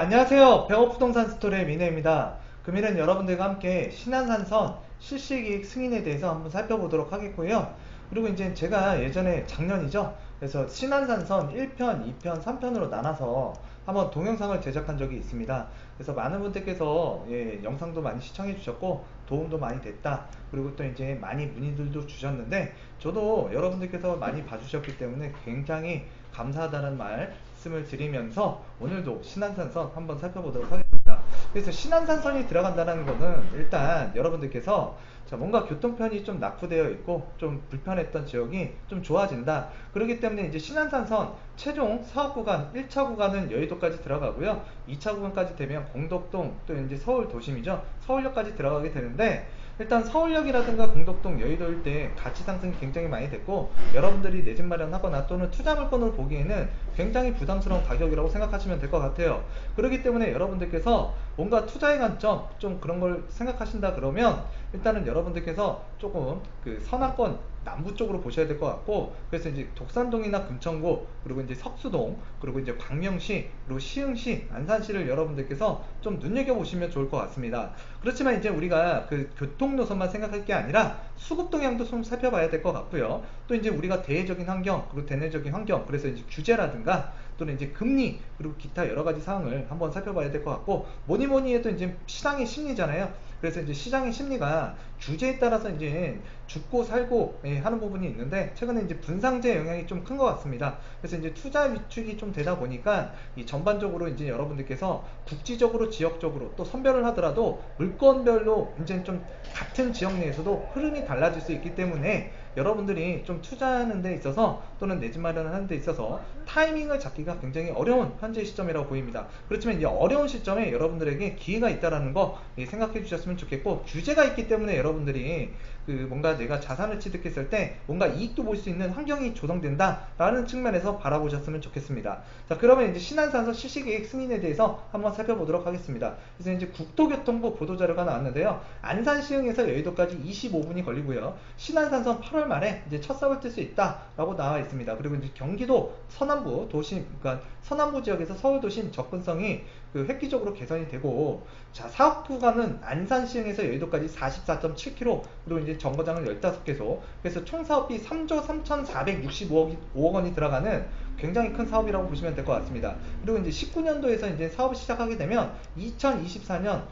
안녕하세요. 백업부동산 스토리의 민혜입니다. 금일은 여러분들과 함께 신한산선 실시기획 승인에 대해서 한번 살펴보도록 하겠고요. 그리고 이제 제가 예전에 작년이죠. 그래서 신한산선 1편, 2편, 3편으로 나눠서 한번 동영상을 제작한 적이 있습니다. 그래서 많은 분들께서 영상도 많이 시청해 주셨고 도움도 많이 됐다. 그리고 또 이제 많이 문의들도 주셨는데 저도 여러분들께서 많이 봐주셨기 때문에 굉장히 감사하다는 말씀을 드리면서 오늘도 신한산선 한번 살펴보도록 하겠습니다. 그래서 신한산선이 들어간다는 것은 일단 여러분들께서 뭔가 교통편이 좀 낙후되어 있고 좀 불편했던 지역이 좀 좋아진다. 그렇기 때문에 이제 신한산선 최종 사업구간 1차 구간은 여의도까지 들어가고요. 2차 구간까지 되면 공덕동 또 이제 서울 도심이죠. 서울역까지 들어가게 되는데 일단 서울역이라든가 공덕동 여의도 일대 가치 상승이 굉장히 많이 됐고 여러분들이 내 집 마련하거나 또는 투자 물건으로 보기에는 굉장히 부담스러운 가격이라고 생각하시면 될 것 같아요. 그렇기 때문에 여러분들께서 뭔가 투자의 관점 좀 그런 걸 생각하신다 그러면 일단은 여러분들께서 조금 그 서남권 남부 쪽으로 보셔야 될 것 같고, 그래서 이제 독산동이나 금천구 그리고 이제 석수동 그리고 이제 광명시 그리고 시흥시 안산시를 여러분들께서 좀 눈여겨보시면 좋을 것 같습니다. 그렇지만 이제 우리가 그 교통 노선만 생각할 게 아니라 수급 동향도 좀 살펴봐야 될 것 같고요. 또 이제 우리가 대외적인 환경 그리고 대내적인 환경, 그래서 이제 규제라든가 또는 이제 금리 그리고 기타 여러 가지 사항을 한번 살펴봐야 될 것 같고, 뭐니 뭐니 해도 이제 시장의 심리잖아요. 그래서 이제 시장의 심리가 규제에 따라서 이제 죽고 살고 하는 부분이 있는데 최근에 이제 분상제 영향이 좀 큰 것 같습니다. 그래서 이제 투자 위축이 좀 되다 보니까 이 전반적으로 이제 여러분들께서 국지적으로 지역적으로 또 선별을 하더라도 물건별로 이제 좀 같은 지역 내에서도 흐름이 달라질 수 있기 때문에 여러분들이 좀 투자하는 데 있어서 또는 내 집 마련을 하는 데 있어서 타이밍을 잡기가 굉장히 어려운 현재 시점이라고 보입니다. 그렇지만 이 어려운 시점에 여러분들에게 기회가 있다는 거 생각해 주셨으면 좋겠고, 규제가 있기 때문에 여러분들이 그 뭔가 내가 자산을 취득했을 때 뭔가 이익도 볼 수 있는 환경이 조성된다 라는 측면에서 바라보셨으면 좋겠습니다. 자, 그러면 이제 신한산선 실시계획 승인에 대해서 한번 살펴보도록 하겠습니다. 그래서 이제 국토교통부 보도자료가 나왔는데요, 안산 시흥에서 여의도까지 25분이 걸리고요, 신한산선 8월 말에 이제 첫 삽을 뜰 수 있다 라고 나와 있습니다. 그리고 이제 경기도 서남부 도심, 그러니까 서남부 지역에서 서울 도심 접근성이 그 획기적으로 개선이 되고, 자, 사업 구간은 안산 시흥에서 여의도까지 44.7km, 그리고 이제 정거장을 15개소, 그래서 총 사업비 3조 3,465억 원이 들어가는 굉장히 큰 사업이라고 보시면 될 것 같습니다. 그리고 이제 19년도에서 이제 사업을 시작하게 되면 2024년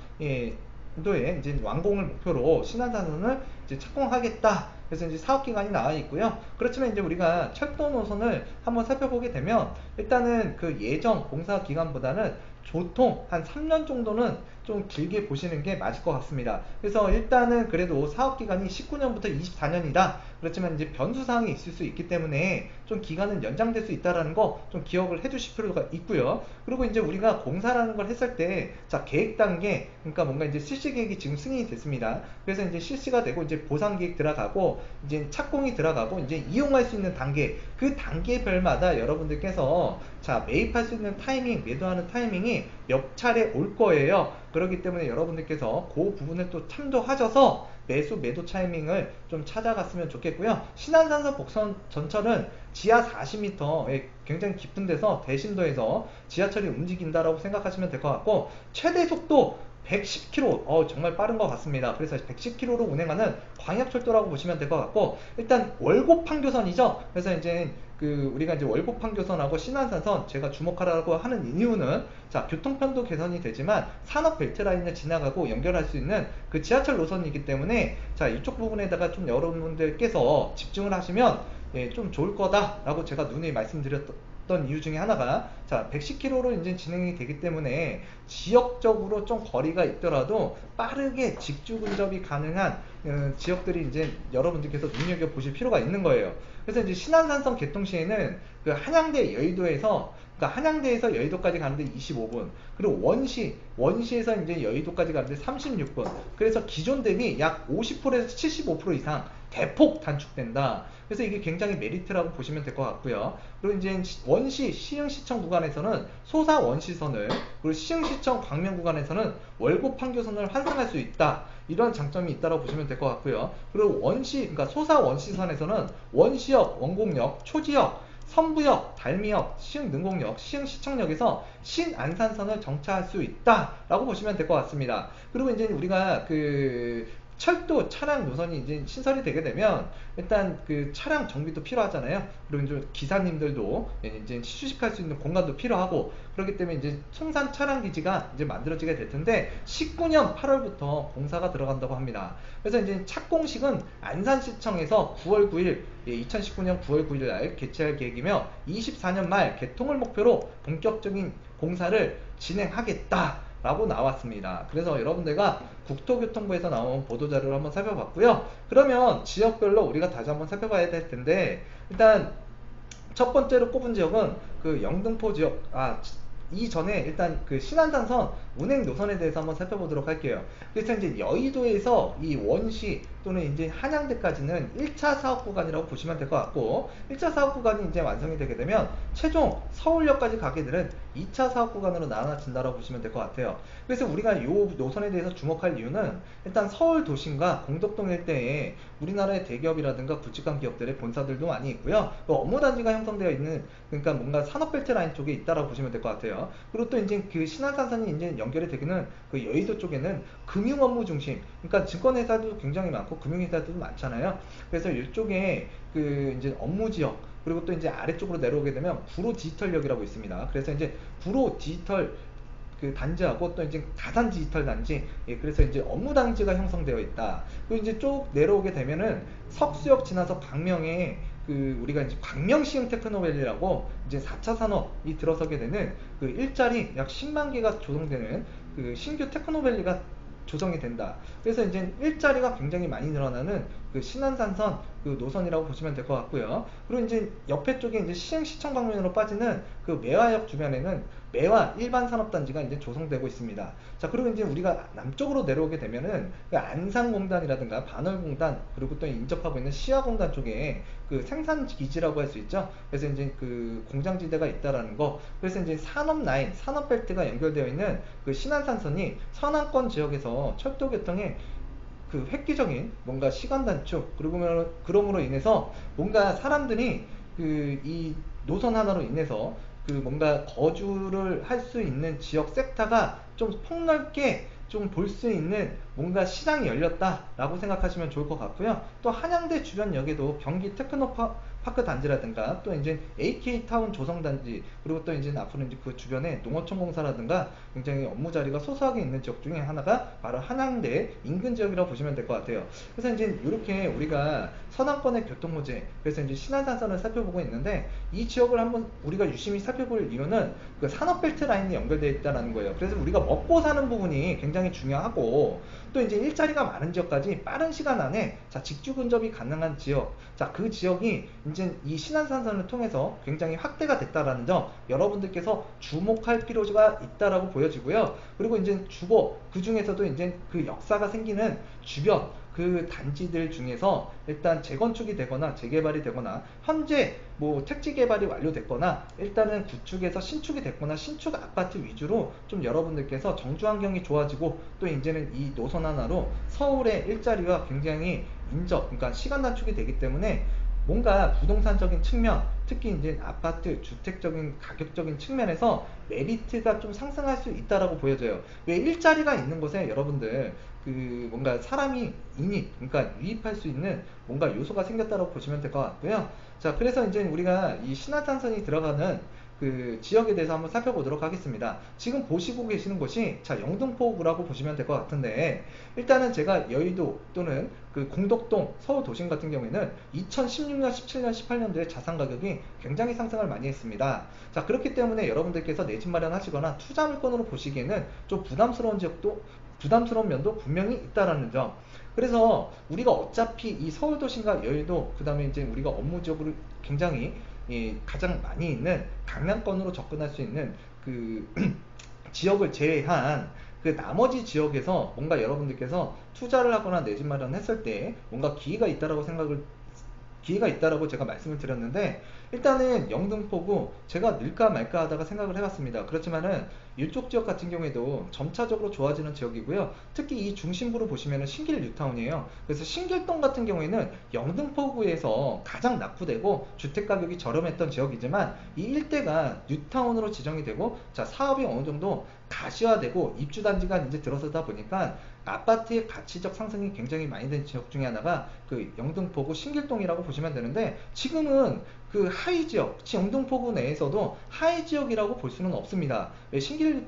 도에 이제 완공을 목표로 신한산선을 이제 착공하겠다. 그래서 이제 사업 기간이 나와 있고요. 그렇지만 이제 우리가 철도 노선을 한번 살펴보게 되면 일단은 그 예정 공사 기간보다는 보통 한 3년 정도는 좀 길게 보시는 게 맞을 것 같습니다. 그래서 일단은 그래도 사업기간이 19년부터 24년이다. 그렇지만 이제 변수사항이 있을 수 있기 때문에 좀 기간은 연장될 수 있다는 거 좀 기억을 해 주실 필요가 있고요. 그리고 이제 우리가 공사라는 걸 했을 때, 자, 계획 단계, 그러니까 뭔가 이제 실시 계획이 지금 승인이 됐습니다. 그래서 이제 실시가 되고 이제 보상 계획 들어가고 이제 착공이 들어가고 이제 이용할 수 있는 단계, 그 단계별마다 여러분들께서 자, 매입할 수 있는 타이밍, 매도하는 타이밍이 몇 차례 올 거예요. 그렇기 때문에 여러분들께서 그 부분을 또 참조하셔서 매도 타이밍을 좀 찾아갔으면 좋겠고요. 신한산선 복선 전철은 지하 40m에 굉장히 깊은 데서 대심도에서 지하철이 움직인다라고 생각하시면 될 것 같고, 최대 속도 110km, 정말 빠른 것 같습니다. 그래서 110km로 운행하는 광역철도라고 보시면 될 것 같고, 일단 월곡판교선이죠. 그래서 이제 그 우리가 이제 월곡판교선하고 신한산선 제가 주목하라고 하는 이유는, 자, 교통편도 개선이 되지만 산업 벨트 라인을 지나가고 연결할 수 있는 그 지하철 노선이기 때문에, 자, 이쪽 부분에다가 좀 여러분들께서 집중을 하시면 좀 좋을 거다라고 제가 누누이 말씀드렸던 이유 중에 하나가, 자, 110km로 이제 진행이 되기 때문에 지역적으로 좀 거리가 있더라도 빠르게 직주 근접이 가능한 지역들이 이제 여러분들께서 눈여겨 보실 필요가 있는 거예요. 그래서 이제 신한산선 개통 시에는 그 한양대 여의도에서, 그러니까 한양대에서 여의도까지 가는데 25분, 그리고 원시에서 이제 여의도까지 가는데 36분. 그래서 기존 대비 약 50%에서 75% 이상 대폭 단축된다. 그래서 이게 굉장히 메리트라고 보시면 될 것 같고요. 그리고 이제 원시 시흥시청 구간에서는 소사 원시선을, 그리고 시흥시청 광명 구간에서는 월곡 판교선을 환승할 수 있다. 이런 장점이 있다고 보시면 될 것 같고요. 그리고 그러니까 소사 원시선에서는 원시역, 원곡역, 초지역 선부역, 달미역, 시흥능곡역, 시흥시청역에서 신안산선을 정차할 수 있다라고 보시면 될 것 같습니다. 그리고 이제 우리가 그 철도 차량 노선이 이제 신설이 되게 되면 일단 그 차량 정비도 필요하잖아요. 그리고 이제 기사님들도 이제 휴식할 수 있는 공간도 필요하고 그렇기 때문에 이제 송산 차량 기지가 이제 만들어지게 될 텐데 19년 8월부터 공사가 들어간다고 합니다. 그래서 이제 착공식은 안산시청에서 9월 9일 2019년 9월 9일 날 개최할 계획이며 24년 말 개통을 목표로 본격적인 공사를 진행하겠다. 라고 나왔습니다. 그래서 여러분들과 국토교통부에서 나온 보도자료를 한번 살펴봤고요. 그러면 지역별로 우리가 다시 한번 살펴봐야 될 텐데 일단 첫 번째로 꼽은 지역은 그 영등포 지역, 이전에 일단 그 신안산선 운행 노선에 대해서 한번 살펴보도록 할게요. 그래서 이제 여의도에서 이 원시 또는 이제 한양대까지는 1차 사업 구간이라고 보시면 될 것 같고 1차 사업 구간이 이제 완성이 되게 되면 최종 서울역까지 가게 되는 2차 사업 구간으로 나눠진다고 보시면 될 것 같아요. 그래서 우리가 이 노선에 대해서 주목할 이유는 일단 서울 도심과 공덕동 일대에 우리나라의 대기업이라든가 굵직한 기업들의 본사들도 많이 있고요. 또 업무단지가 형성되어 있는 그러니까 뭔가 산업벨트 라인 쪽에 있다라고 보시면 될 것 같아요. 그리고 또 이제 그 신안산선이 이제 연결이 되기는 그 여의도 쪽에는 금융 업무 중심, 그러니까 증권회사도 굉장히 많고 금융회사도 많잖아요. 그래서 이쪽에 그 이제 업무 지역 그리고 또 이제 아래쪽으로 내려오게 되면 구로 디지털역이라고 있습니다. 그래서 이제 구로 디지털 그 단지하고 또 이제 다산 디지털 단지, 그래서 이제 업무 단지가 형성되어 있다. 그리고 이제 쭉 내려오게 되면은 석수역 지나서 광명에 그 우리가 이제 광명시흥 테크노밸리라고 이제 4차 산업이 들어서게 되는 그 일자리 약 10만 개가 조성되는 그 신규 테크노밸리가 조성이 된다. 그래서 이제 일자리가 굉장히 많이 늘어나는 그 신안산선 그 노선이라고 보시면 될 것 같고요. 그리고 이제 옆에 쪽에 이제 시흥시청 방면으로 빠지는 그 매화역 주변에는 매화 일반 산업단지가 이제 조성되고 있습니다. 자, 그리고 이제 우리가 남쪽으로 내려오게 되면은 그 안산공단이라든가 반월공단 그리고 또 인접하고 있는 시야공단 쪽에 그 생산기지라고 할 수 있죠. 그래서 이제 그 공장지대가 있다라는 거. 그래서 이제 산업라인, 산업벨트가 연결되어 있는 그 신안산선이 서남권 지역에서 철도교통에 그 획기적인 뭔가 시간 단축 그러므로 인해서 뭔가 사람들이 그 이 노선 하나로 인해서 그 뭔가 거주를 할 수 있는 지역 섹터가 좀 폭넓게 좀 볼 수 있는 뭔가 시장이 열렸다라고 생각하시면 좋을 것 같고요. 또 한양대 주변역에도 경기 테크노파크 단지라든가 또 이제 AK타운 조성단지 그리고 또 이제 앞으로 이제 그 주변에 농어촌공사라든가 굉장히 업무 자리가 소소하게 있는 지역 중에 하나가 바로 한양대 인근 지역이라고 보시면 될 것 같아요. 그래서 이제 이렇게 우리가 서남권의 교통호재, 그래서 이제 신안산선을 살펴보고 있는데 이 지역을 한번 우리가 유심히 살펴볼 이유는 그 산업벨트 라인이 연결되어 있다는 거예요. 그래서 우리가 먹고 사는 부분이 굉장히 중요하고 또 이제 일자리가 많은 지역까지 빠른 시간 안에 자 직주 근접이 가능한 지역, 자 그 지역이 이제 이 신안산선을 통해서 굉장히 확대가 됐다라는 점 여러분들께서 주목할 필요가 있다라고 보여지고요. 그리고 이제 주거 그 중에서도 이제 그 역사가 생기는 주변 그 단지들 중에서 일단 재건축이 되거나 재개발이 되거나 현재 뭐 택지 개발이 완료됐거나 일단은 구축에서 신축이 됐거나 신축 아파트 위주로 좀 여러분들께서 정주 환경이 좋아지고 또 이제는 이 노선 하나로 서울의 일자리가 굉장히 그러니까 시간 단축이 되기 때문에 뭔가 부동산적인 측면, 특히 이제 아파트, 주택적인 가격적인 측면에서 메리트가 좀 상승할 수 있다라고 보여져요. 왜 일자리가 있는 곳에 여러분들 그 뭔가 사람이 그러니까 유입할 수 있는 뭔가 요소가 생겼다고 보시면 될 것 같고요. 자, 그래서 이제 우리가 이 신안산선이 들어가는 그 지역에 대해서 한번 살펴보도록 하겠습니다. 지금 보시고 계시는 곳이 자 영등포구라고 보시면 될 것 같은데 일단은 제가 여의도 또는 그 공덕동 서울 도심 같은 경우에는 2016년, 17년, 18년도에 자산 가격이 굉장히 상승을 많이 했습니다. 자, 그렇기 때문에 여러분들께서 내 집 마련하시거나 투자 물건으로 보시기에는 좀 부담스러운 면도 분명히 있다라는 점. 그래서 우리가 어차피 이 서울 도심과 여의도 그다음에 이제 우리가 업무적으로 굉장히 가장 많이 있는 강남권으로 접근할 수 있는 그 지역을 제외한 그 나머지 지역에서 뭔가 여러분들께서 투자를 하거나 내 집 마련을 했을 때 뭔가 기회가 있다라고 생각을 기회가 있다라고 제가 말씀을 드렸는데, 일단은 영등포구 제가 늘까 말까 하다가 생각을 해봤습니다. 그렇지만은 이쪽 지역 같은 경우에도 점차적으로 좋아지는 지역이고요. 특히 이 중심부로 보시면은 신길 뉴타운이에요. 그래서 신길동 같은 경우에는 영등포구에서 가장 낙후되고 주택 가격이 저렴했던 지역이지만, 이 일대가 뉴타운으로 지정이 되고, 자, 사업이 어느 정도 가시화되고 입주 단지가 이제 들어서다 보니까 아파트의 가치적 상승이 굉장히 많이 된 지역 중에 하나가 그 영등포구 신길동이라고 보시면 되는데, 지금은 그 하위 지역, 영등포구 내에서도 하위 지역이라고 볼 수는 없습니다. 신길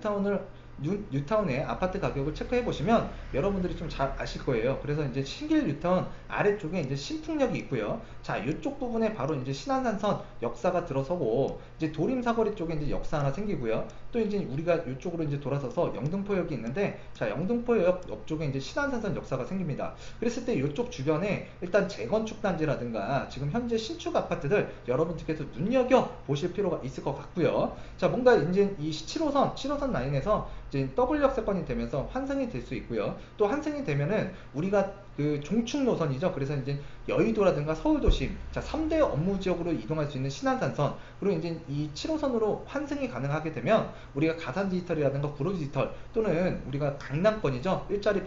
뉴타운의 아파트 가격을 체크해 보시면 여러분들이 좀 잘 아실 거예요. 그래서 이제 신길 뉴타운 아래쪽에 이제 신풍역이 있고요. 자, 이쪽 부분에 바로 이제 신안산선 역사가 들어서고, 이제 도림사거리 쪽에 이제 역사 하나 생기고요. 또 이제 우리가 이쪽으로 이제 돌아서서 영등포역이 있는데, 자, 영등포역 옆쪽에 이제 신안산선 역사가 생깁니다. 그랬을 때 이쪽 주변에 일단 재건축 단지라든가 지금 현재 신축 아파트들 여러분들께서 눈여겨 보실 필요가 있을 것 같고요. 자, 뭔가 이제 이 7호선 라인에서 이제 더블 역세권이 되면서 환승이 될 수 있고요. 또 환승이 되면은 우리가 그 종축 노선이죠. 그래서 이제 여의도라든가 서울도심, 자, 3대 업무 지역으로 이동할 수 있는 신안산선, 그리고 이제 이 7호선으로 환승이 가능하게 되면 우리가 가산 디지털이라든가 구로 디지털, 또는 우리가 강남권이죠. 일자리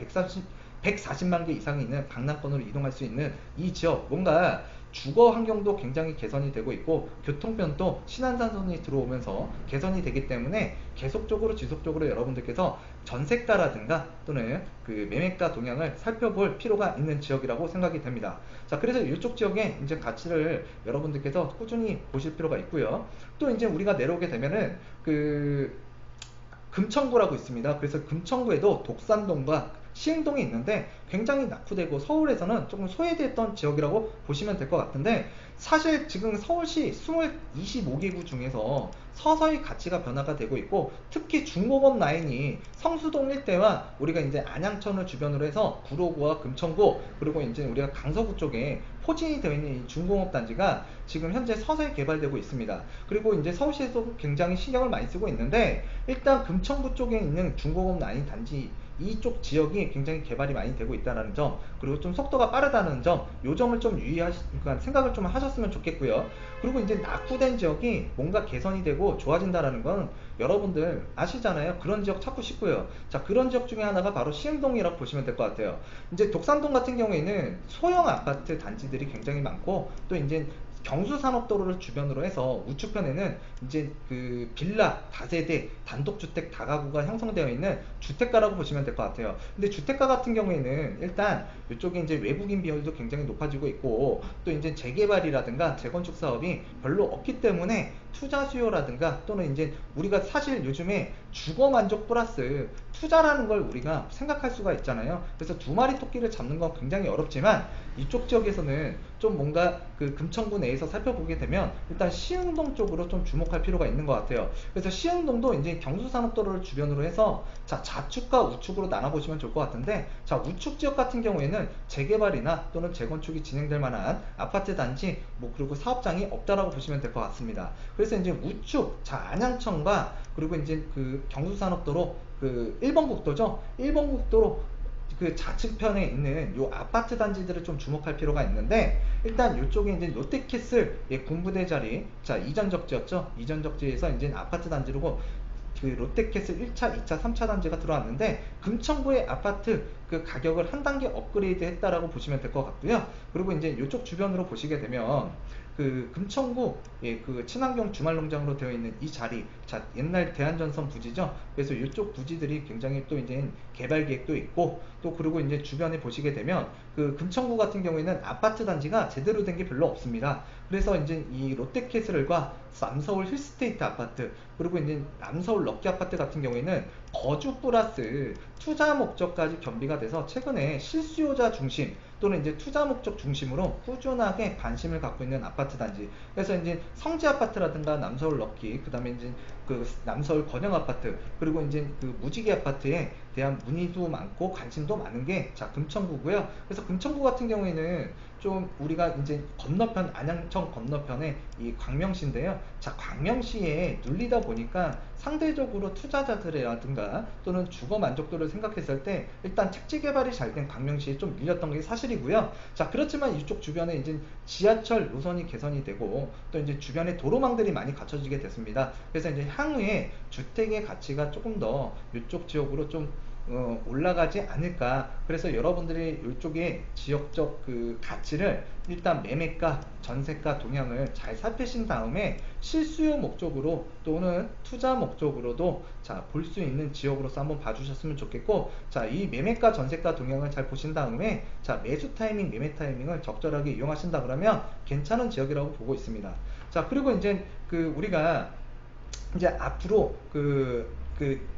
140만 개 이상이 있는 강남권으로 이동할 수 있는 이 지역, 뭔가 주거 환경도 굉장히 개선이 되고 있고, 교통편도 신안산선이 들어오면서 개선이 되기 때문에 계속적으로 지속적으로 여러분들께서 전세가라든가 또는 그 매매가 동향을 살펴볼 필요가 있는 지역이라고 생각이 됩니다. 자, 그래서 이쪽 지역에 이제 가치를 여러분들께서 꾸준히 보실 필요가 있고요. 또 이제 우리가 내려오게 되면은 그 금천구라고 있습니다. 그래서 금천구에도 독산동과 시흥동이 있는데 굉장히 낙후되고 서울에서는 조금 소외됐던 지역이라고 보시면 될 것 같은데, 사실 지금 서울시 25개구 중에서 서서히 가치가 변화가 되고 있고, 특히 중공업 라인이 성수동 일대와 우리가 이제 안양천을 주변으로 해서 구로구와 금천구, 그리고 이제 우리가 강서구 쪽에 포진이 되어 있는 이 중공업 단지가 지금 현재 서서히 개발되고 있습니다. 그리고 이제 서울시에서 굉장히 신경을 많이 쓰고 있는데, 일단 금천구 쪽에 있는 중공업 라인 단지 이쪽 지역이 굉장히 개발이 많이 되고 있다는 점, 그리고 좀 속도가 빠르다는 점, 요 점을 좀 그러니까 생각을 좀 하셨으면 좋겠고요. 그리고 이제 낙후된 지역이 뭔가 개선이 되고 좋아진다는 건 여러분들 아시잖아요. 그런 지역 찾고 싶고요. 자, 그런 지역 중에 하나가 바로 시흥동이라고 보시면 될 것 같아요. 이제 독산동 같은 경우에는 소형 아파트 단지들이 굉장히 많고, 또 이제 경수산업도로를 주변으로 해서 우측편에는 이제 그 빌라 다세대 단독주택 다가구가 형성되어 있는 주택가라고 보시면 될 것 같아요. 근데 주택가 같은 경우에는 일단 이쪽에 이제 외국인 비율도 굉장히 높아지고 있고, 또 이제 재개발이라든가 재건축 사업이 별로 없기 때문에 투자 수요라든가, 또는 이제 우리가 사실 요즘에 주거 만족 플러스 투자라는 걸 우리가 생각할 수가 있잖아요. 그래서 두 마리 토끼를 잡는 건 굉장히 어렵지만, 이쪽 지역에서는 좀 뭔가 그 금천구 내에서 살펴보게 되면 일단 시흥동 쪽으로 좀 주목할 필요가 있는 것 같아요. 그래서 시흥동도 이제 경수산업도로를 주변으로 해서, 자, 좌측과 우측으로 나눠보시면 좋을 것 같은데, 자, 우측 지역 같은 경우에는 재개발이나 또는 재건축이 진행될 만한 아파트 단지, 뭐 그리고 사업장이 없다라고 보시면 될 것 같습니다. 그래서 이제 우측, 자, 안양천과 그리고 이제 그 경수산업도로 그 1번 국도죠. 1번 국도로 그 좌측편에 있는 요 아파트 단지들을 좀 주목할 필요가 있는데, 일단 이쪽에 이제 롯데캐슬 군부대 자리, 자, 이전 적지였죠. 이전 적지에서 이제 아파트 단지로 그 롯데캐슬 1차, 2차, 3차 단지가 들어왔는데, 금천구의 아파트 그 가격을 한 단계 업그레이드 했다라고 보시면 될 것 같고요. 그리고 이제 이쪽 주변으로 보시게 되면 그 금천구, 예, 그 친환경 주말농장으로 되어 있는 이 자리, 자, 옛날 대한전선 부지죠. 그래서 이쪽 부지들이 굉장히 또 이제 개발 계획도 있고, 또 그리고 이제 주변에 보시게 되면 그 금천구 같은 경우에는 아파트 단지가 제대로 된 게 별로 없습니다. 그래서 이제 이 롯데캐슬과 남서울 힐스테이트 아파트, 그리고 이제 남서울 럭키 아파트 같은 경우에는 거주 플러스 투자 목적까지 겸비가 돼서 최근에 실수요자 중심 또는 이제 투자 목적 중심으로 꾸준하게 관심을 갖고 있는 아파트 단지. 그래서 이제 성지 아파트라든가 남서울 럭키, 그 다음에 이제 그 남서울 권영 아파트 그리고 이제 그 무지개 아파트에 대한 문의도 많고 관심도 많은 게 자 금천구고요. 그래서 금천구 같은 경우에는 좀 우리가 이제 건너편 안양청 건너편에 이 광명시인데요. 자 광명시에 눌리다 보니까 상대적으로 투자자들이라든가 또는 주거 만족도를 생각했을 때 일단 택지 개발이 잘 된 광명시에 좀 밀렸던 게 사실이고요. 자 그렇지만 이쪽 주변에 이제 지하철 노선이 개선이 되고 또 이제 주변에 도로망들이 많이 갖춰지게 됐습니다. 그래서 이제 향후에 주택의 가치가 조금 더 이쪽 지역으로 좀 올라가지 않을까. 그래서 여러분들이 이쪽에 지역적 그 가치를 일단 매매가, 전세가 동향을 잘 살피신 다음에 실수요 목적으로 또는 투자 목적으로도 자, 볼 수 있는 지역으로서 한번 봐주셨으면 좋겠고, 자, 이 매매가, 전세가 동향을 잘 보신 다음에 자, 매수 타이밍, 매매 타이밍을 적절하게 이용하신다 그러면 괜찮은 지역이라고 보고 있습니다. 자, 그리고 이제 그 우리가 이제 앞으로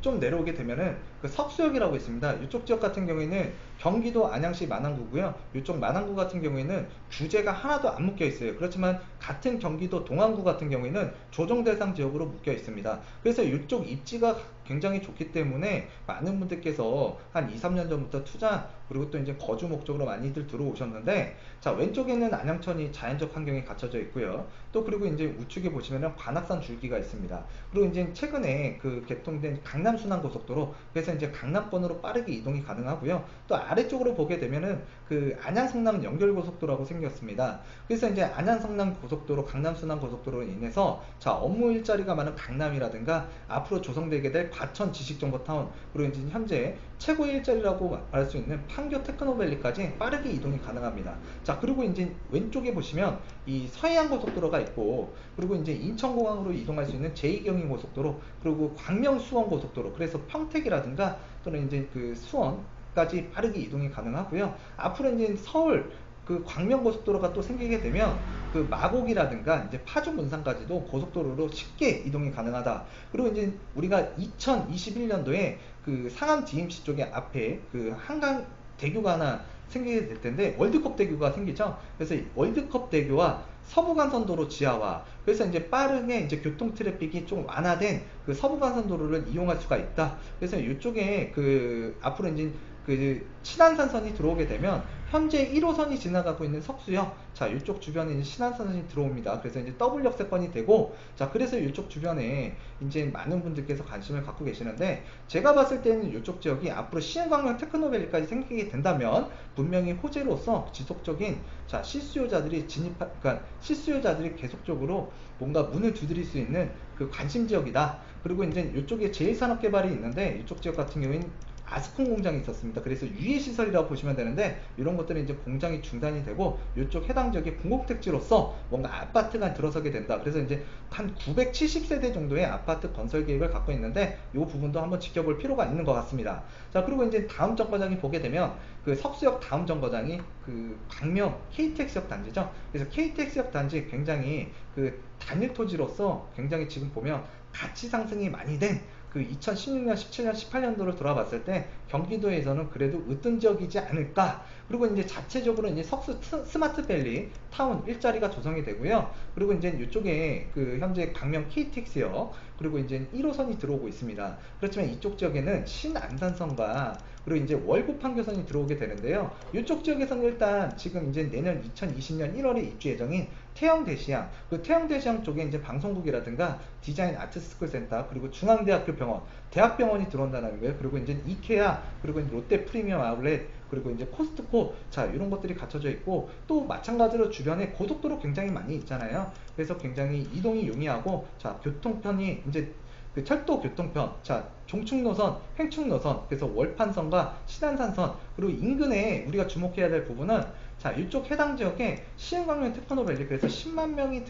좀 내려오게 되면은 그 석수역이라고 있습니다. 이쪽 지역 같은 경우에는 경기도 안양시 마남구고요. 이쪽 마남구 같은 경우에는 규제가 하나도 안 묶여 있어요. 그렇지만 같은 경기도 동안구 같은 경우에는 조정 대상 지역으로 묶여 있습니다. 그래서 이쪽 입지가 굉장히 좋기 때문에 많은 분들께서 한 2, 3년 전부터 투자 그리고 또 이제 거주 목적으로 많이들 들어오셨는데 자 왼쪽에는 안양천이 자연적 환경이 갖춰져 있고요. 또 그리고 이제 우측에 보시면은 관악산 줄기가 있습니다. 그리고 이제 최근에 그 개통된 강남 순환고속도로 그래서 이제 강남권으로 빠르게 이동이 가능하고요. 또 아래쪽으로 보게 되면은 그 안양 성남 연결고속도로라고 생겼습니다. 그래서 이제 안양 성남 고속도로 강남 순환고속도로로 인해서 자 업무 일자리가 많은 강남이라든가 앞으로 조성되게 될 과천 지식정보타운 그리고 이제 현재 최고의 일자리라고 말할 수 있는 판교 테크노밸리까지 빠르게 이동이 가능합니다. 자 그리고 이제 왼쪽에 보시면 이 서해안고속도로가 있고 그리고 이제 인천공항으로 이동할 수 있는 제2경인고속도로 그리고 광명수원고속도로 그래서 평택이라든가 또는 이제 그 수원까지 빠르게 이동이 가능하고요. 앞으로 이제 서울 그 광명고속도로가 또 생기게 되면 그 마곡이라든가 이제 파주 문상까지도 고속도로로 쉽게 이동이 가능하다. 그리고 이제 우리가 2021년도에 그 상암 DMC 쪽에 앞에 그 한강 대교가 하나 생기게 될 텐데 월드컵 대교가 생기죠. 그래서 월드컵 대교와 서부간선도로 지하화 그래서 이제 빠르게 이제 교통 트래픽이 좀 완화된 그 서부간선도로를 이용할 수가 있다. 그래서 이쪽에 그 앞으로 이제 그 신안산선이 들어오게 되면 현재 1호선이 지나가고 있는 석수역 자 이쪽 주변에 이제 신안산선이 들어옵니다. 그래서 이제 더블 역세권이 되고 자 그래서 이쪽 주변에 이제 많은 분들께서 관심을 갖고 계시는데 제가 봤을 때는 이쪽 지역이 앞으로 시흥광명 테크노밸리까지 생기게 된다면 분명히 호재로서 지속적인 자 실수요자들이 그러니까 실수요자들이 계속적으로 뭔가 문을 두드릴 수 있는 그 관심 지역이다. 그리고 이제 이쪽에 제1산업개발이 있는데 이쪽 지역 같은 경우에는 아스콘 공장이 있었습니다. 그래서 유해 시설이라고 보시면 되는데 이런 것들은 이제 공장이 중단이 되고 이쪽 해당 지역의 공공택지로서 뭔가 아파트가 들어서게 된다. 그래서 이제 한 970세대 정도의 아파트 건설 계획을 갖고 있는데 이 부분도 한번 지켜볼 필요가 있는 것 같습니다. 자 그리고 이제 다음 정거장이 보게 되면 그 석수역 다음 정거장이 그 광명 KTX역 단지죠. 그래서 KTX역 단지 굉장히 그 단일 토지로서 굉장히 지금 보면 가치 상승이 많이 된 그 2016년, 17년, 18년도로 돌아봤을 때 경기도에서는 그래도 으뜸 지역이지 않을까. 그리고 이제 자체적으로 이제 석수 스마트밸리 타운 일자리가 조성이 되고요. 그리고 이제 이쪽에 그 현재 광명 KTX역 그리고 이제 1호선이 들어오고 있습니다. 그렇지만 이쪽 지역에는 신안산선과 그리고 이제 월곡 판교선이 들어오게 되는데요. 이쪽 지역에서는 일단 지금 이제 내년 2020년 1월에 입주 예정인 태영대시양, 그 태영대시양 쪽에 이제 방송국이라든가 디자인 아트스쿨 센터, 그리고 중앙대학교 병원, 대학병원이 들어온다는 거예요. 그리고 이제 이케아, 그리고 이제 롯데 프리미엄 아울렛, 그리고 이제 코스트코, 자 이런 것들이 갖춰져 있고 또 마찬가지로 주변에 고속도로 굉장히 많이 있잖아요. 그래서 굉장히 이동이 용이하고 자 교통편이 이제 그 철도 교통편, 자 종축노선, 횡축노선, 그래서 월판선과 신안산선, 그리고 인근에 우리가 주목해야 될 부분은 자 이쪽 해당 지역에 시흥광명 테크노밸리 그래서 10만 명이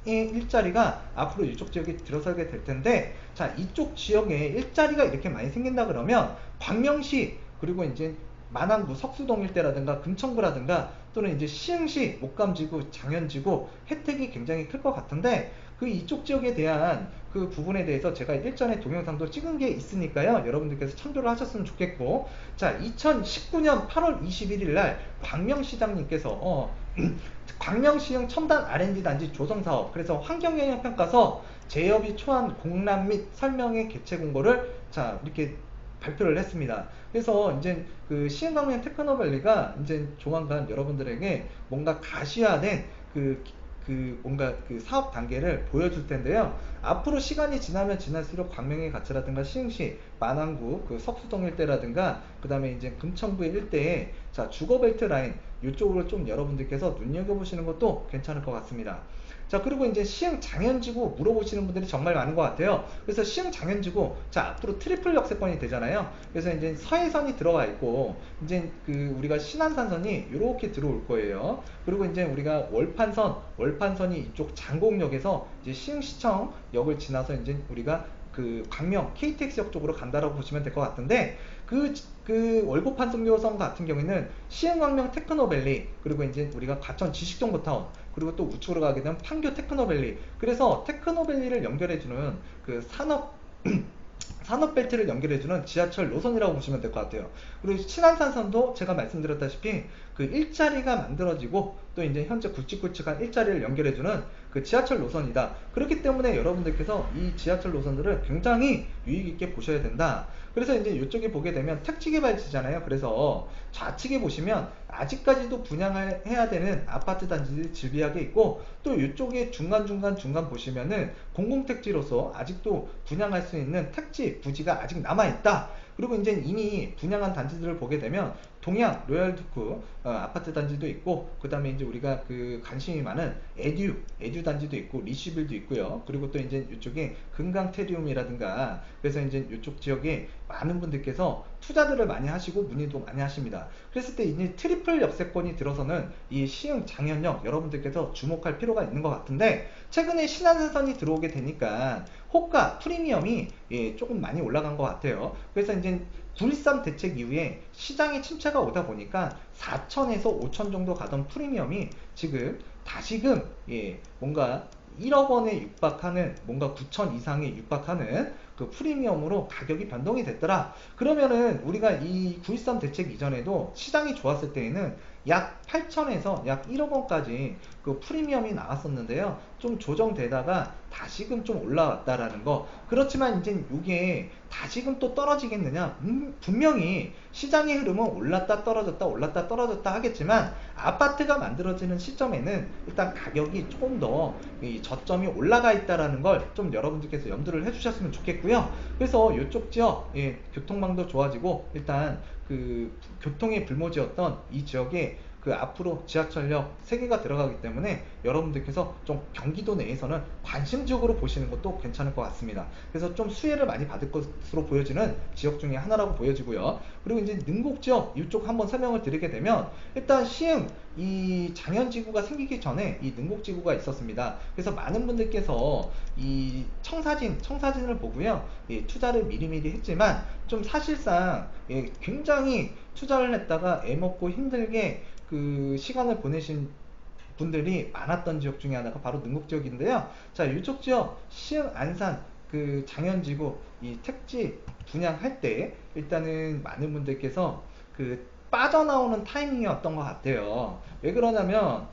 일자리가 앞으로 이쪽 지역에 들어서게 될 텐데 자 이쪽 지역에 일자리가 이렇게 많이 생긴다 그러면 광명시 그리고 이제 마남구 석수동 일대라든가 금천구라든가 또는 이제 시흥시 목감지구 장현지구 혜택이 굉장히 클 것 같은데 그 이쪽 지역에 대한 그 부분에 대해서 제가 일전에 동영상도 찍은 게 있으니까요 여러분들께서 참조를 하셨으면 좋겠고 자 2019년 8월 21일 날 광명시장님께서 광명시흥 첨단 R&D 단지 조성 사업, 그래서 환경영향 평가서 제협의 초안 공람 및 설명회 개최 공고를 자 이렇게 발표를 했습니다. 그래서 이제 그 시흥광명 테크노밸리가 이제 조만간 여러분들에게 뭔가 가시화된 뭔가 그 사업 단계를 보여줄 텐데요. 앞으로 시간이 지나면 지날수록 광명의 가치라든가 시흥시 만안구 그 석수동 일대라든가 그 다음에 이제 금천구 일대에 자 주거벨트 라인 이쪽으로 좀 여러분들께서 눈여겨보시는 것도 괜찮을 것 같습니다. 자, 그리고 이제 시흥 장현지구 물어보시는 분들이 정말 많은 것 같아요. 그래서 시흥 장현지구, 자, 앞으로 트리플 역세권이 되잖아요. 그래서 이제 서해선이 들어가 있고, 이제 그 우리가 신안산선이 이렇게 들어올 거예요. 그리고 이제 우리가 월판선이 이쪽 장곡역에서 이제 시흥시청역을 지나서 이제 우리가 그 광명 KTX역 쪽으로 간다라고 보시면 될 것 같은데 그 월곡판송교선 같은 경우에는 시흥광명 테크노밸리 그리고 이제 우리가 과천 지식정보타운 그리고 또 우측으로 가게 되면 판교 테크노밸리 그래서 테크노밸리를 연결해주는 그 산업벨트를 연결해주는 지하철 노선이라고 보시면 될 것 같아요. 그리고 신안산선도 제가 말씀드렸다시피 그 일자리가 만들어지고 또 이제 현재 굵직굵직한 일자리를 연결해주는 그 지하철 노선이다. 그렇기 때문에 여러분들께서 이 지하철 노선들을 굉장히 유익있게 보셔야 된다. 그래서 이제 이쪽에 보게 되면 택지개발지잖아요. 그래서 좌측에 보시면 아직까지도 분양을 해야 되는 아파트 단지들이 즐비하게 있고 또 이쪽에 중간 보시면은 공공택지로서 아직도 분양할 수 있는 택지 부지가 아직 남아있다. 그리고 이제 이미 분양한 단지들을 보게 되면 동양 로얄두크 아파트 단지도 있고 그 다음에 이제 우리가 그 관심이 많은 에듀 단지도 있고 리시빌도 있고요. 그리고 또 이제 이쪽에 금강테리움이라든가 그래서 이제 이쪽 지역에 많은 분들께서 투자들을 많이 하시고 문의도 많이 하십니다. 그랬을 때 이제 트리플 역세권이 들어서는 이 시흥 장현역 여러분들께서 주목할 필요가 있는 것 같은데 최근에 신안산선이 들어오게 되니까 호가 프리미엄이 조금 많이 올라간 것 같아요. 그래서 이제 9.13 대책 이후에 시장의 침체가 오다 보니까 4천에서 5천 정도 가던 프리미엄이 지금 다시금 뭔가 1억 원에 육박하는 뭔가 9천 이상에 육박하는 그 프리미엄으로 가격이 변동이 됐더라. 그러면은 우리가 이 9.13 대책 이전에도 시장이 좋았을 때에는 약 8천에서 약 1억 원까지 그 프리미엄이 나왔었는데요. 좀 조정되다가 다시금 좀 올라왔다라는 거. 그렇지만 이제 이게 다시금 또 떨어지겠느냐? 분명히 시장의 흐름은 올랐다 떨어졌다 하겠지만 아파트가 만들어지는 시점에는 일단 가격이 조금 더 이 저점이 올라가 있다라는 걸 좀 여러분들께서 염두를 해주셨으면 좋겠고요. 그래서 이쪽 지역 교통망도 좋아지고 일단 그 교통의 불모지였던 이 지역에 그 앞으로 지하철역 3개가 들어가기 때문에 여러분들께서 좀 경기도 내에서는 관심적으로 보시는 것도 괜찮을 것 같습니다. 그래서 좀 수혜를 많이 받을 것으로 보여지는 지역 중에 하나라고 보여지고요. 그리고 이제 능곡 지역 이쪽 한번 설명을 드리게 되면 일단 시흥 이 장현지구가 생기기 전에 이 능곡지구가 있었습니다. 그래서 많은 분들께서 이 청사진을 보고요. 투자를 미리미리 했지만 좀 사실상 굉장히 투자를 했다가 애먹고 힘들게 그 시간을 보내신 분들이 많았던 지역 중에 하나가 바로 능곡 지역인데요. 자, 이쪽 지역 시흥 안산 그 장현지구 이 택지 분양할 때 일단은 많은 분들께서 그 빠져나오는 타이밍이었던 것 같아요. 왜 그러냐면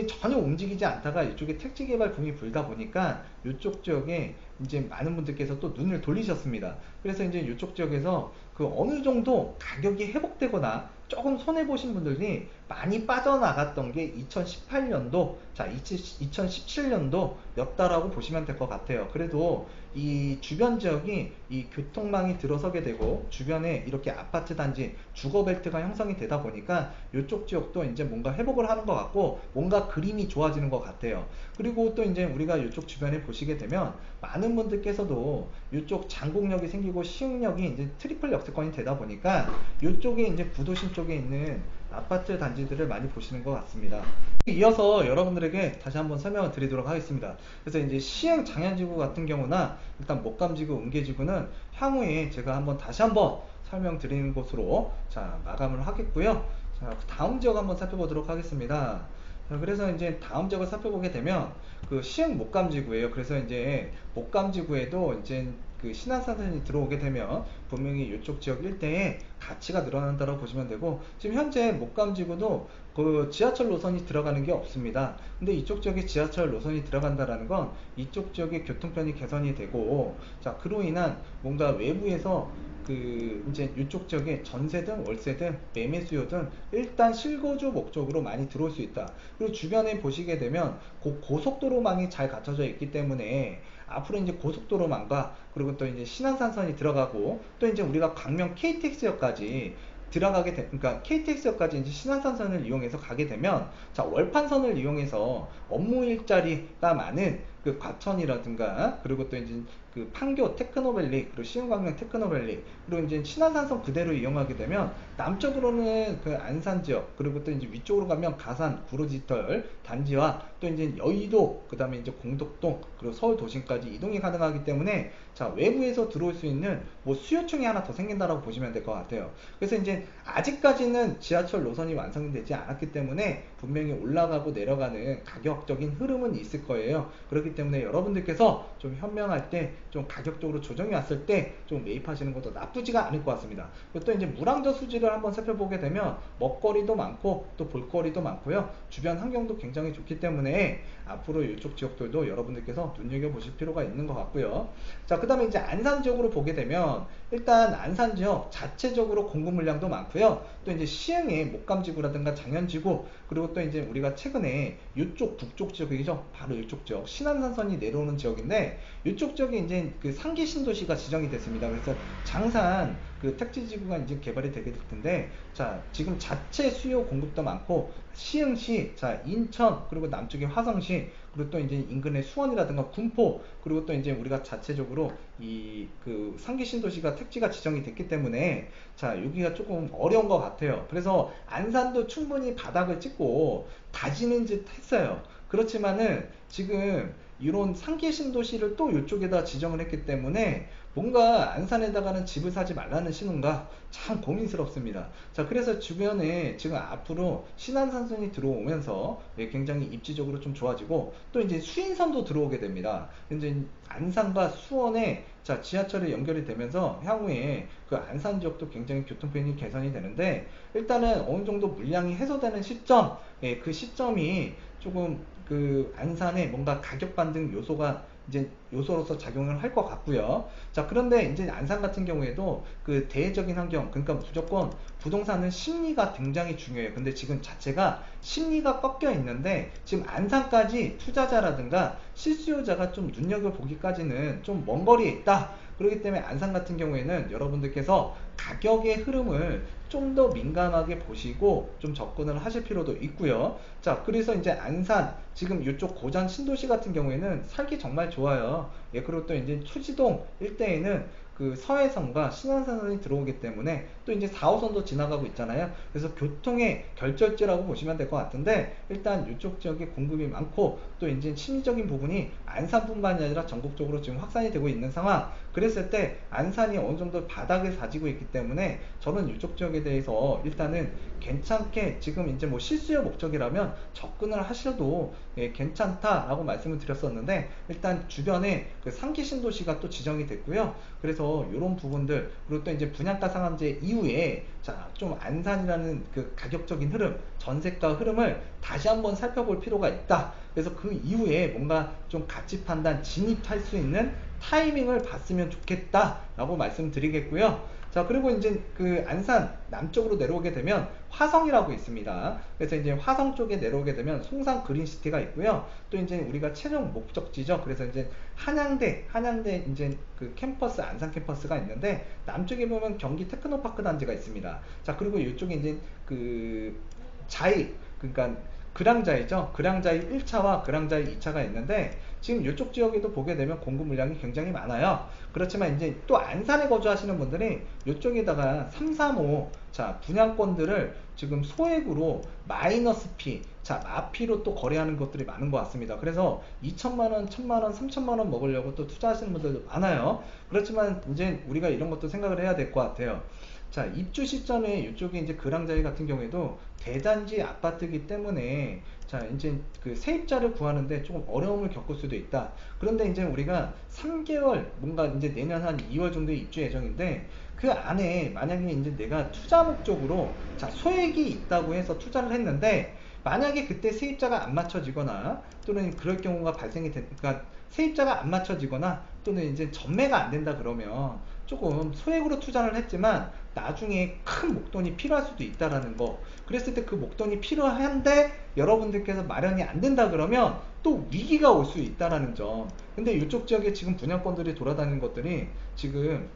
전혀 움직이지 않다가 이쪽에 택지 개발 붐이 불다 보니까 이쪽 지역에 이제 많은 분들께서 또 눈을 돌리셨습니다. 그래서 이제 이쪽 지역에서 그 어느 정도 가격이 회복되거나 조금 손해보신 분들이 많이 빠져나갔던 게 2018년도, 자, 2017년도였다라고 보시면 될 것 같아요. 그래도 이 주변 지역이 이 교통망이 들어서게 되고 주변에 이렇게 아파트 단지, 주거벨트가 형성이 되다 보니까 이쪽 지역도 이제 뭔가 회복을 하는 것 같고 뭔가 그림이 좋아지는 것 같아요. 그리고 또 이제 우리가 이쪽 주변에 보시게 되면 많은 분들께서도 이쪽 장곡역이 생기고 시흥역이 이제 트리플 역세권이 되다 보니까 이쪽에 이제 구도심 쪽에 있는 아파트 단지들을 많이 보시는 것 같습니다. 이어서 여러분들에게 다시 한번 설명을 드리도록 하겠습니다. 그래서 이제 시흥 장현지구 같은 경우나 일단 목감지구, 은계지구는 향후에 제가 다시 한번 설명드리는 것으로 자 마감을 하겠고요. 자, 다음 지역 한번 살펴보도록 하겠습니다. 자, 그래서 이제 다음 지역을 살펴보게 되면 그 시흥 목감지구예요. 그래서 이제 목감지구에도 이제 그 신한산선이 들어오게 되면 분명히 이쪽 지역 일대에 가치가 늘어난다고 보시면 되고, 지금 현재 목감지구도 그 지하철 노선이 들어가는 게 없습니다. 근데 이쪽 지역에 지하철 노선이 들어간다라는 건 이쪽 지역의 교통편이 개선이 되고, 자, 그로 인한 뭔가 외부에서 그 이제 이쪽 지역에 전세든 월세든 매매 수요든 일단 실거주 목적으로 많이 들어올 수 있다. 그리고 주변에 보시게 되면 고속도로망이 잘 갖춰져 있기 때문에 앞으로 이제 고속도로망과 그리고 또 이제 신안산선이 들어가고 또 이제 우리가 광명 KTX역까지 들어가게 되, 그러니까 KTX역까지 이제 신안산선을 이용해서 가게 되면, 자, 월판선을 이용해서 업무 일자리가 많은 그 과천이라든가 그리고 또 이제 그 판교 테크노밸리 그리고 시흥광명 테크노밸리 그리고 이제 신안산선 그대로 이용하게 되면 남쪽으로는 그 안산 지역 그리고 또 이제 위쪽으로 가면 가산 구로디지털 단지와 또 이제 여의도 그다음에 이제 공덕동 그리고 서울 도심까지 이동이 가능하기 때문에, 자, 외부에서 들어올 수 있는 뭐 수요층이 하나 더 생긴다라고 보시면 될 것 같아요. 그래서 이제 아직까지는 지하철 노선이 완성되지 않았기 때문에 분명히 올라가고 내려가는 가격적인 흐름은 있을 거예요. 그렇기 때문에 여러분들께서 좀 현명할 때 좀 가격적으로 조정이 왔을 때 좀 매입하시는 것도 나쁘지가 않을 것 같습니다. 그리고 또 이제 물항저 수지를 한번 살펴보게 되면 먹거리도 많고 또 볼거리도 많고요. 주변 환경도 굉장히 좋기 때문에 앞으로 이쪽 지역들도 여러분들께서 눈여겨보실 필요가 있는 것 같고요. 자, 그 다음에 이제 안산 지역으로 보게 되면 일단 안산 지역 자체적으로 공급 물량도 많고요. 또 이제 시흥의 목감지구라든가 장현지구 그리고 또 이제 우리가 최근에 이쪽 북쪽 지역이죠. 바로 이쪽 지역 신안산선이 내려오는 지역인데 이쪽 지역에 이제 그 상기 신도시가 지정이 됐습니다. 그래서 장산 그 택지지구가 이제 개발이 되게 될 텐데, 자, 지금 자체 수요 공급도 많고 시흥시, 자, 인천 그리고 남쪽의 화성시 그리고 또 이제 인근의 수원이라든가 군포 그리고 또 이제 우리가 자체적으로 이 그 상기 신도시가 택지가 지정이 됐기 때문에, 자, 여기가 조금 어려운 것 같아요. 그래서 안산도 충분히 바닥을 찍고 다지는 듯 했어요. 그렇지만은 지금 이런 상계 신도시를 또 이쪽에다 지정을 했기 때문에 뭔가 안산에다가는 집을 사지 말라는 신호인가 참 고민스럽습니다. 자, 그래서 주변에 지금 앞으로 신안산선이 들어오면서 굉장히 입지적으로 좀 좋아지고 또 이제 수인선도 들어오게 됩니다. 이제 안산과 수원에, 자, 지하철이 연결이 되면서 향후에 그 안산 지역도 굉장히 교통편이 개선이 되는데, 일단은 어느 정도 물량이 해소되는 시점, 그 시점이 조금 그 안산에 뭔가 가격 반등 요소가 이제 요소로서 작용을 할 것 같고요. 자, 그런데 이제 안산 같은 경우에도 그 대외적인 환경, 그러니까 무조건 부동산은 심리가 굉장히 중요해요. 근데 지금 자체가 심리가 꺾여 있는데 지금 안산까지 투자자라든가 실수요자가 좀 눈여겨보기까지는 좀 먼 거리에 있다. 그렇기 때문에 안산 같은 경우에는 여러분들께서 가격의 흐름을 좀 더 민감하게 보시고 좀 접근을 하실 필요도 있고요. 자, 그래서 이제 안산 지금 이쪽 고장 신도시 같은 경우에는 살기 정말 좋아요. 예, 그리고 또 이제 초지동 일대에는 그 서해선과 신안산선이 들어오기 때문에 또 이제 4호선도 지나가고 있잖아요. 그래서 교통의 결절지라고 보시면 될 것 같은데, 일단 이쪽 지역에 공급이 많고 또 이제 심리적인 부분이 안산뿐만이 아니라 전국적으로 지금 확산이 되고 있는 상황. 그랬을 때 안산이 어느 정도 바닥을 다지고 있기 때문에 저는 이쪽 지역에 대해서 일단은 괜찮게 지금 이제 뭐 실수요 목적이라면 접근을 하셔도 괜찮다라고 말씀을 드렸었는데, 일단 주변에 그 상기 신도시가 또 지정이 됐고요. 그래서 이런 부분들 그리고 또 이제 분양가 상한제 이후에, 자, 좀 안산이라는 그 가격적인 흐름, 전세가 흐름을 다시 한번 살펴볼 필요가 있다. 그래서 그 이후에 뭔가 좀 가치 판단 진입할 수 있는 타이밍을 봤으면 좋겠다라고 말씀드리겠고요. 자, 그리고 이제 그 안산 남쪽으로 내려오게 되면 화성이라고 있습니다. 그래서 이제 화성 쪽에 내려오게 되면 송산 그린시티가 있고요. 또 이제 우리가 최종 목적지죠. 그래서 이제 한양대 이제 그 캠퍼스, 안산 캠퍼스가 있는데 남쪽에 보면 경기 테크노파크 단지가 있습니다. 자, 그리고 이쪽에 이제 그 자이, 그러니까 그랑자이죠. 그랑자이 1차와 그랑자이 2차가 있는데 지금 이쪽 지역에도 보게 되면 공급 물량이 굉장히 많아요. 그렇지만 이제 또 안산에 거주하시는 분들이 이쪽에다가 3, 3호, 자, 분양권들을 지금 소액으로 마이너스 피, 자, 마피로 또 거래하는 것들이 많은 것 같습니다. 그래서 2천만원, 1천만원, 3천만원 먹으려고 또 투자하시는 분들도 많아요. 그렇지만 이제 우리가 이런 것도 생각을 해야 될 것 같아요. 자, 입주 시점에 이쪽에 이제 그랑자이 같은 경우에도 대단지 아파트이기 때문에 자, 이제 그 세입자를 구하는데 조금 어려움을 겪을 수도 있다. 그런데 이제 우리가 3개월, 뭔가 이제 내년 한 2월 정도에 입주 예정인데 그 안에 만약에 이제 내가 투자 목적으로 자, 소액이 있다고 해서 투자를 했는데 만약에 그때 세입자가 안 맞춰지거나 또는 그럴 경우가 발생이 되니까 세입자가 안 맞춰지거나 또는 이제 전매가 안 된다 그러면 조금 소액으로 투자를 했지만 나중에 큰 목돈이 필요할 수도 있다라는 거. 그랬을 때 그 목돈이 필요한데 여러분들께서 마련이 안 된다 그러면 또 위기가 올 수 있다라는 점. 근데 이쪽 지역에 지금 분양권들이 돌아다니는 것들이 지금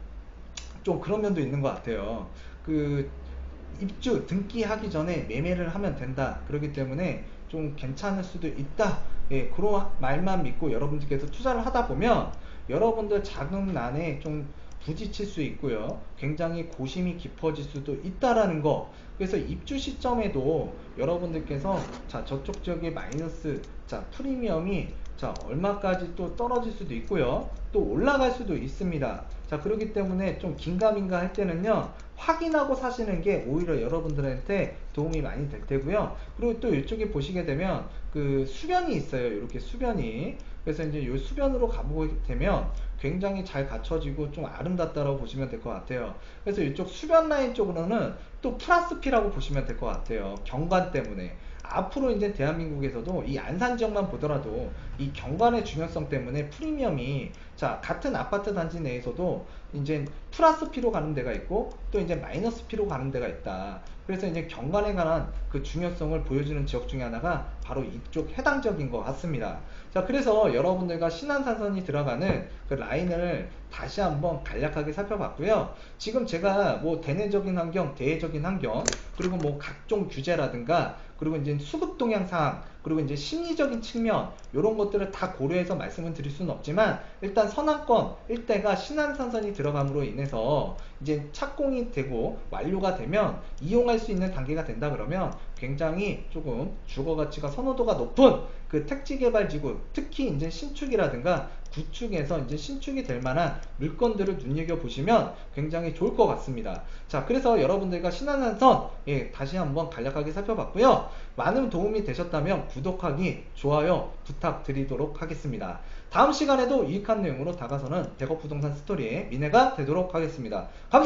좀 그런 면도 있는 것 같아요. 그 입주 등기하기 전에 매매를 하면 된다. 그렇기 때문에 좀 괜찮을 수도 있다. 예, 그런 말만 믿고 여러분들께서 투자를 하다 보면 여러분들 자금난에 좀 부딪힐 수 있고요. 굉장히 고심이 깊어질 수도 있다라는 거. 그래서 입주 시점에도 여러분들께서 자, 저쪽 지역의 마이너스 자, 프리미엄이 자, 얼마까지 또 떨어질 수도 있고요. 또 올라갈 수도 있습니다. 자, 그렇기 때문에 좀 긴가민가 할 때는요, 확인하고 사시는 게 오히려 여러분들한테 도움이 많이 될 테고요. 그리고 또 이쪽에 보시게 되면 그 수변이 있어요. 이렇게 수변이. 그래서 이제 이 수변으로 가보게 되면 굉장히 잘 갖춰지고 좀 아름답다라고 보시면 될 것 같아요. 그래서 이쪽 수변 라인 쪽으로는 또 플러스 P라고 보시면 될 것 같아요. 경관 때문에. 앞으로 이제 대한민국에서도 이 안산 지역만 보더라도 이 경관의 중요성 때문에 프리미엄이 자, 같은 아파트 단지 내에서도 이제 플러스 P로 가는 데가 있고 또 이제 마이너스 P로 가는 데가 있다. 그래서 이제 경관에 관한 그 중요성을 보여주는 지역 중에 하나가 바로 이쪽 해당 지역인 것 같습니다. 자, 그래서 여러분들과 신안산선이 들어가는 그 라인을 다시 한번 간략하게 살펴봤고요. 지금 제가 뭐 대내적인 환경, 대외적인 환경, 그리고 뭐 각종 규제라든가 그리고 이제 수급 동향 사항, 그리고 이제 심리적인 측면 이런 것들을 다 고려해서 말씀을 드릴 수는 없지만 일단 선안권 일대가 신안산선이 들어감으로 인해서 이제 착공이 되고 완료가 되면 이용할 수 있는 단계가 된다 그러면 굉장히 조금 주거가치가 선호도가 높은 그 택지개발지구, 특히 이제 신축이라든가 구축에서 이제 신축이 될 만한 물건들을 눈여겨보시면 굉장히 좋을 것 같습니다. 자, 그래서 여러분들과 신안산선 예, 다시 한번 간략하게 살펴봤고요. 많은 도움이 되셨다면 구독하기, 좋아요 부탁드리도록 하겠습니다. 다음 시간에도 유익한 내용으로 다가서는 대거 부동산 스토리의 민혜가 되도록 하겠습니다. 감사합니다.